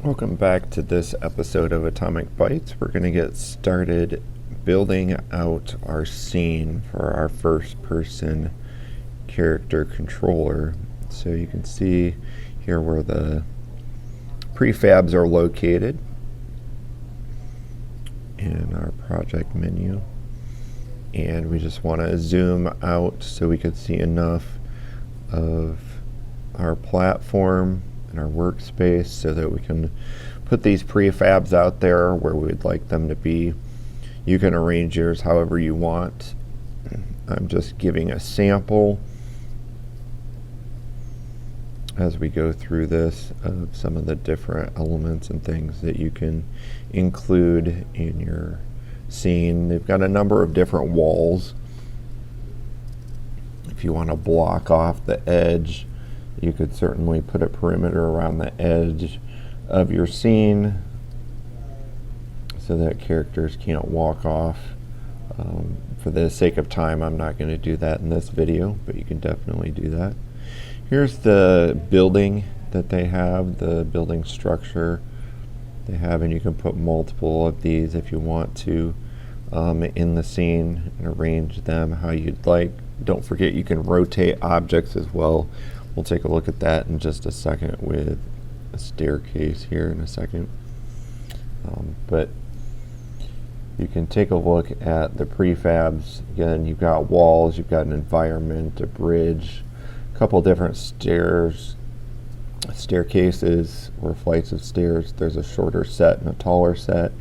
Welcome back to this episode of Atomic Bytes. We're going to get started building out our scene for our first person character controller. So you can see here where the prefabs are located in our project menu. And we just want to zoom out so we can see enough of our platform and our workspace so that we can put these prefabs out there where we'd like them to be. You can arrange yours however you want. I'm just giving a sample as we go through this of some of the different elements and things that you can include in your scene. They've got a number of different walls. If you want to block off the edge, you could certainly put a perimeter around the edge of your scene so that characters can't walk off. For the sake of time, I'm not going to do that in this video, but you can definitely do that. Here's the building that they have, the building structure they have, and you can put multiple of these if you want to in the scene and arrange them how you'd like. Don't forget you can rotate objects as well. We'll take a look at that in just a second with a staircase here in a second. But you can take a look at the prefabs. Again, you've got walls, you've got an environment, a bridge, a couple different staircases or flights of stairs. There's a shorter set and a taller set.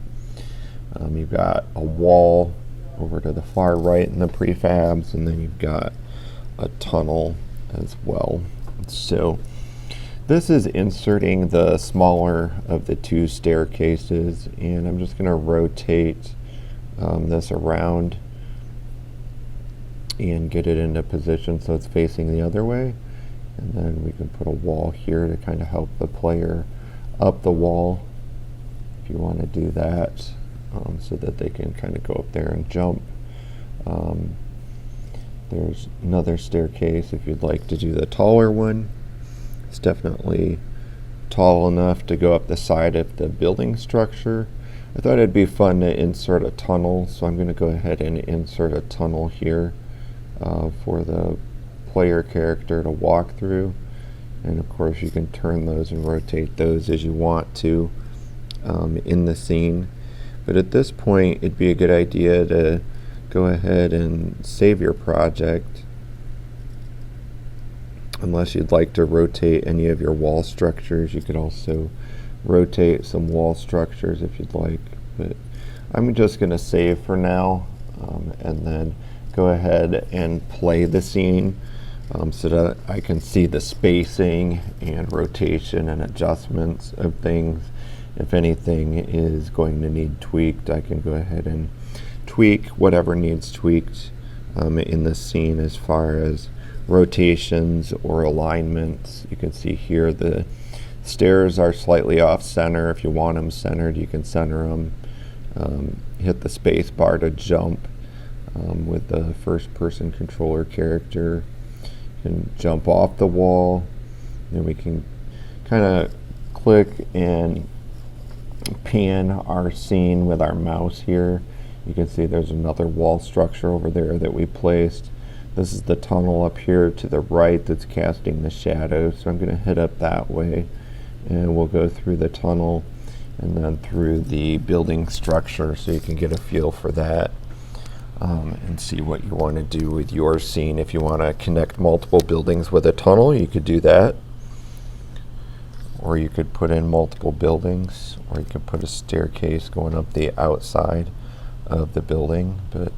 You've got a wall over to the far right in the prefabs, and then you've got a tunnel as well. So this is inserting the smaller of the two staircases, and I'm just going to rotate this around and get it into position so it's facing the other way. And then we can put a wall here to kind of help the player up the wall if you want to do that, so that they can kind of go up there and jump. There's another staircase if you'd like to do the taller one. It's definitely tall enough to go up the side of the building structure. I thought it'd be fun to insert a tunnel, so I'm going to go ahead and insert a tunnel here for the player character to walk through. And of course you can turn those and rotate those as you want to in the scene. But at this point it'd be a good idea to go ahead and save your project, unless you'd like to rotate any of your wall structures. You could also rotate some wall structures if you'd like, but I'm just going to save for now, and then go ahead and play the scene so that I can see the spacing and rotation and adjustments of things. If anything is going to need tweaked, I can go ahead and tweak whatever needs tweaked in the scene as far as rotations or alignments. You can see here the stairs are slightly off center. If you want them centered, you can center them. Hit the space bar to jump with the first person controller character. You can jump off the wall. Then we can kind of click and pan our scene with our mouse here. You can see there's another wall structure over there that we placed. This is the tunnel up here to the right that's casting the shadow, so I'm going to hit up that way, and we'll go through the tunnel and then through the building structure so you can get a feel for that and see what you want to do with your scene. If you want to connect multiple buildings with a tunnel, you could do that, or you could put in multiple buildings, or you could put a staircase going up the outside of the building. But